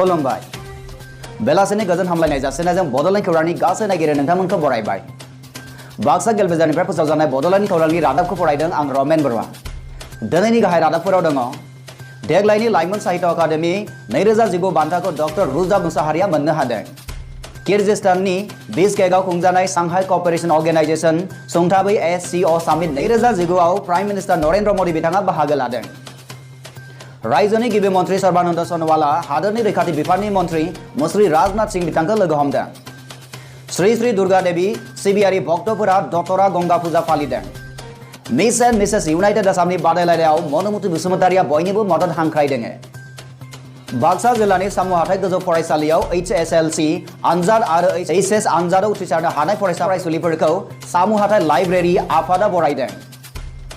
खुलुमबाय बेलासिनि गोजोन हामलायनाय जासिनायजों बड'लेण्ड खौरांनि गासै नायगिरि नोंथांमोनखौ बरायबाय। बाक्सा गेलबेजानिफ्राय फोसावजानाय बड'लेण्ड खौरांनि रादाबखौ फरायदों आं रमेन बरुवा। दिनैनि गाहाय रादाबफोराव दङ देग्लायनि लाइमोन साहित्य अकादेमि 2019 बान्थाखौ डक्टर रुजा मुसाहारिया मोननो हादों। किर्गिस्ताननि बिश्केकआव खुंजानाय सांघाई क'अपारेशन अर्गेनाइजेशन सुंथाबै SCO सामिट 2019 आव प्राइम मिनिस्टार नरेन्द्र मदि बिथाङा बाहागो लादों। रायजोनि गिबि मन्थ्रि सर्बानन्द सन'वालआ हादोरनि रैखाथि बिफाननि मन्थ्रि मुश्री राजनाथ सिंह बिथांखौ लोगो हमदों। श्री श्री दुर्गा देवी सिबियारि भक्तफोरा दतरा गंगा फुजा फालिदों। मिस एन्ड मिसेस इउनाइटेड आसामनि बादायलायनायाव मनमुति बसुमतारिया बयनिबो मदद हांख्रायदों। बाक्सा जिल्लानि सामु हाथाइ गोजौ फरायसालियाव HSLC आनजाद आरो HS आनजादाव उथ्रिसारनो हानाय फरायसा फरायसुलिफोरखौ सामु हाथाइ लाइब्रेरि आफादा बरायदों।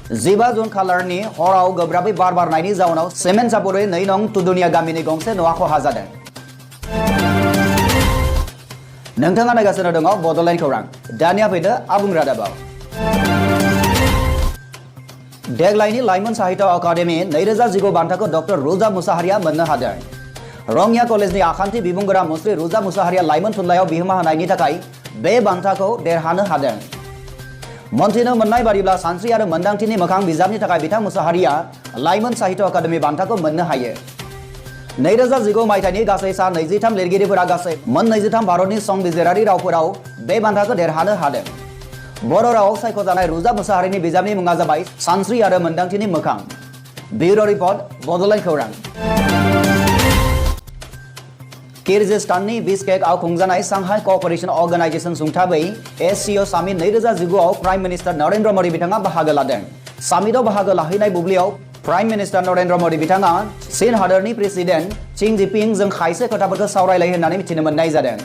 15 जुन खालारनि हराव गोब्राबै बार बारनायनि जाउनाव सिमेन्ट सापरि 2 नं तुदुनिया गामिनि गंसे न'आ खहा जादों। नोंथाङा नायगासिनो दङ बड'लेण्ड खौरां। दानिया फैदो आबुं रादाबाव। देग्लायनि लाइमोन साहित्य अकादेमि 2019 बान्थाखौ डक्टर रुजा मुसाहारिया मोननो हादों। रङिया कलेजनि आखान्थि बिबुंगोरा मुश्री रुजा मुसाहारिया लाइमोन थुनलाइयाव बिहोमा होनायनि थाखाय बे बान्थाखौ देरहानो हादों। मन्थ्रिनो मोननाय बादिब्ला सानस्रि आरो मोन्दांथिनि मोखां बिजाबनि थाखाय बिथां मुसाहारिया लाइमोन साहित्य अकादेमि बान्थाखौ मोननो हायो। 2019 मायथाइनि गासै सा 23 लिरगिरिफोरा गासै मोन 23 भारतनि संबिजिरारि रावफोराव बे बान्थाखौ देरहानो हादों। बर' रावाव सायख'जानाय रुजा मुसाहारिनि बिजाबनि मुङा जाबाय सानस्रि आरो मोन्दांथिनि मोखां। ब्युर' रिपर्ट बड'लेण्ड खौरां। किर्गिस्ताननि बिश्केकआव खुंजानाय सांघाई क'अपारेशन अर्गेनाइजेशन सुंथाबै SCO सामिट 2019 आव प्राइम मिनिस्टार नरेन्द्र मदि बिथाङा बाहागो लादों। सामिटआव बाहागो लाहैनाय बुब्लियाव प्राइम मिनिस्टार नरेन्द्र मदि बिथाङा चीन हादोरनि प्रेसिडेन्ट शी जिनपिंजों खायसे खोथाफोरखौ सावरायलायो होननानै मिथिनो मोननाय जादों।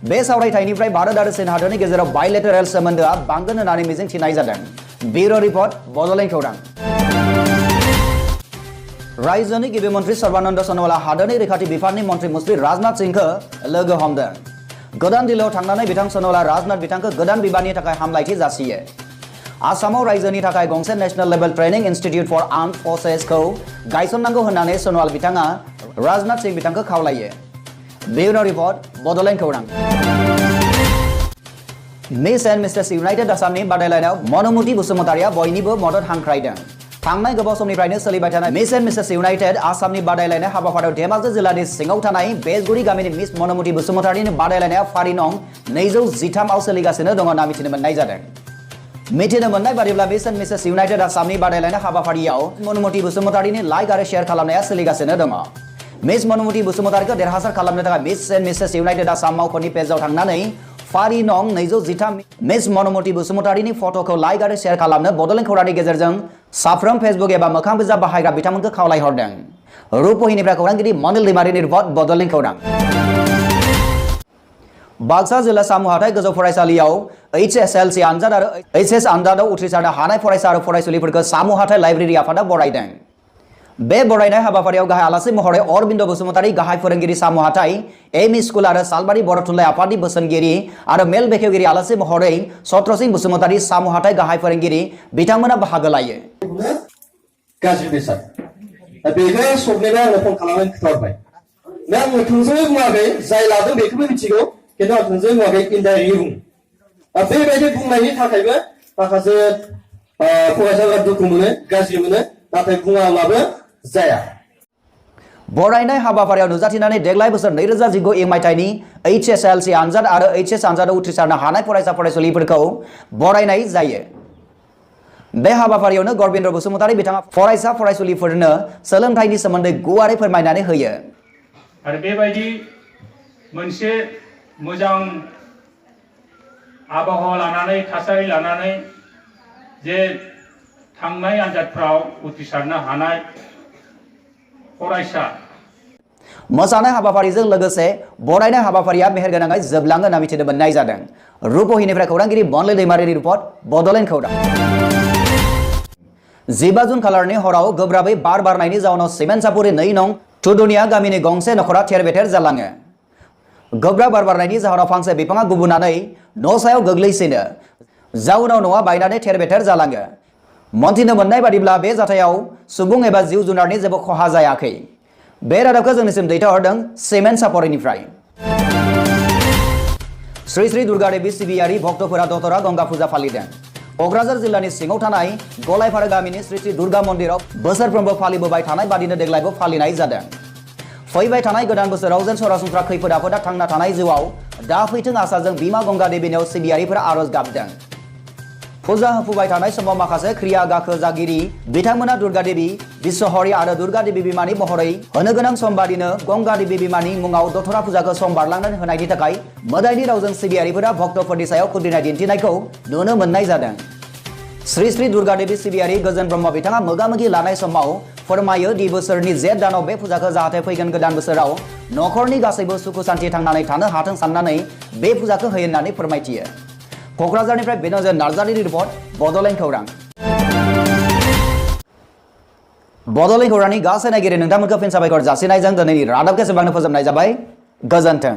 बे सावरायथायनिफ्राय भारत आरो चीन हादोरनि गेजेराव बायलेटेरेल सोमोन्दोआ बांगोन होननानै मिजिं थिनाय जादों। ब्युर' रिपर्ट बड'लेण्ड खौरां। रायजोनि गिबि मन्थ्रि सर्बानन्द सन'वालआ हादोरनि रैखाथि बिफाननि मन्थ्रि मुश्री राजनाथ सिंहखौ लोगो हमदों। गोदान दिल्लीयाव थांनानै बिथां सन'वालआ राजनाथ बिथांखौ गोदान बिबाननि थाखाय हामलायथि जासियो। आसामाव रायजोनि थाखाय गंसे नेशनेल लेभेल ट्रेनिं इन्स्टिट्यूट फर आर्म्ड फोर्सेसखौ गायसननांगौ होननानै सन'वाल बिथाङा राजनाथ सिंह बिथांखौ खावलायो। ब्युर' रिपर्ट बड'लेण्ड खौरां। मिस एन्ड मिसेस इउनाइटेड आसामनि बादायलायनायाव मनमुति बसुमतारिया बयनिबो मदद हांख्रायदों। थांनाय गोबाव समनिफ्रायनो सोलिबाय थानाय मिस एन्ड मिसेस इउनाइटेड आसामनि बादायलायनाय हाबाफारियाव धेमाजि जिल्लानि सिङाव थानाय बेजगुरि गामिनि मिस मनमुति बसुमतारिनि बादायलायनाया फारि नं 213 आव सोलिगासिनो दङ होनना मिथिनो मोननाय जादों। मिथिनो मोननाय बादिब्ला मिस एन्ड मिसेस इउनाइटेड आसामनि बादायलायनाय हाबाफारियाव मनमुति बसुमतारिनि लाइक आरो शेयार खालामनाया सोलिगासिनो दङ। मिस मनमुति बसुमतारिखौ देरहासार खालामनो थाखाय miss end Mrs United Assam मावख'नि पेजआव थांनानै फारि नं 213 मिस मनमुति बसुमतारिनि फट'खौ लाइक आरो शेयार खालामनो बड'लेण्ड खौरांनि गेजेरजों साफ्रोम फेसबुक एबा मोखां बिजाब बाहायग्रा बिथांमोनखौ खावलायहरदों। रुपहिनिफ्राय खौरांगिरि मनिल दैमारिनि रिपर्ट बड'लेण्ड खौरां। बाक्सा जिल्ला सामु हाथाइ गोजौ फरायसालियाव HSLC आनजाद आरो HS आनजादाव उथ्रिसारनो हानाय फरायसा आरो फरायसुलिफोरखौ सामु हाथाइ लाइब्रेरि आफादा बरायदों। बे बरायनाय हाबाफारियाव गाहाय आलासि महरै अरबिन्द बसुमतारि गाहाय फोरोंगिरि सामु हाथाइ एम स्कुल आरो सालबारि बर' थुनलाइ आफादनि बोसोनगिरि आरो मेल बेखेवगिरि आलासि महरै सत्रसिं बसुमतारि सामु हाथाइ गाहाय फोरोंगिरि बिथांमोना बाहागो लायो। गाज्रि बेसाद बेखौ सबनिबो आङो फन खालामनानै खिथाहरबाय। आङो थोंजोङै बुङाखै, जाय लादों बेखौबो मिथिगौ, खिन्थु आं थोंजोङै बुङाखै, इनडाइरेक्टलि बुं। बेबायदि बुंनायनि थाखायबो माखासे फरायसाफोरा दुखु मोनो, गाज्रि मोनो, नाथाय बुङाब्लाबो जाया। बरायनाय हाबाफारियाव नुजाथिनानै देग्लाय बोसोर 2019 मायथाइनि HSLC आनजाद आरो HS आनजादाव उथ्रिसारनो हानाय फरायसा फरायसुलिफोरखौ बरायनाय जायो। बे हाबाफारियावनो गरबिन्द बसुमतारि बिथाङा फरायसा फरायसुलिफोरनो सोलोंथाइनि सोमोन्दै गुवारै फोरमायनानै होयो। आरो बेबायदि मोनसे मोजां आबहावा लानानै थासारि लानानै जे थांनाय आनजादफ्राव उथ्रिसारनो हानाय फरायसा मोसानाय हाबाफारिजों लोगोसे बरायनाय हाबाफारिया मेहेरगोनाङै जोबलाङो होनना मिथिनो मोननाय जादों। रुपहिनिफ्राय खौरांगिरि मनिल दैमारिनि रिपर्ट बड'लेण्ड खौरां। 15 जुन खालारनि हराव गोब्राबै बार बारनायनि जाउनाव सिमेन्ट सापरि 2 नं तुदुनिया गामिनि गंसे नखरा थेर बेथेर जालाङो। गोब्राब बार बारनायनि जाहोनाव फांसे बिफाङा गुबुनानै न' सायाव गोग्लैसिनो, जाउनाव न'आ बायनानै थेर बेथेर जालाङो। मन्थ्रिनो मोननाय बादिब्ला बे जाथायाव सुबुं एबा जिउ जुनारनि जेबो खहा जायाखै। बे रादाबखौ जोंनिसिम दैथायहरदों सेमेन्ट सापरिनिफ्राय। श्री श्री दुर्गा देवी सिबियारि भक्तफोरा दतरा गंगा फुजा फालिदों। क'क्राझार जिल्लानि सिङाव थानाय गलायपारा गामिनि श्री श्री दुर्गा मन्दिराव बोसोरफ्रोमबो फालिबोबाय थानाय बादिनो देग्लायबो फालिनाय जादों। फैबाय थानाय गोदान बोसोराव जेन सरासनस्रा खैफोद आफोदा थांना थानाय जिउआव दा फैथों आसाजों बिमा गंगा देवीनियाव सिबियारिफोरा आरज गाबदों। फुजा होफुबाय थानाय समाव माखासे क्रिया गाखो जागिरि बिथांमोना दुर्गा देवी बिश्वहरि आरो दुर्गा देवी बिमानि महरै होनो गोनां सम बादिनो गंगा देवी बिमानि मुङाव दथरा फुजाखौ सम बारलांनानै होनायनि थाखाय मोदायनि रावजों सिबियारिफोरा भक्तफोरनि सायाव खुद्रिनाय दिन्थिनायखौ नुनो मोननाय जादों। श्री श्री दुर्गा देवी सिबियारि गोजोन ब्रह्म बिथाङा मोगा-मोगि लानाय समाव फोरमायो दि बोसोरनि जेठ दानाव बे फुजाखौ जाहाथे फैगोन गोदान बोसोराव न'खरनि गासैबो सुखु सान्थि थांनानै थानो हाथों साननानै बे फुजाखौ होयो होननानै फोरमायथियो। क'क्राझारनिफ्राय बेनोजोर नार्जारिनि रिपर्ट बड'लेण्ड खौरां। बड'लेण्ड खौरांनि गासै नायगिरि नोंथांमोनखौ फिन साबायखर जासिनायजों दिनैनि रादाबखौ एसेबांनो फोजोबनाय जाबाय। गोजोन्थों।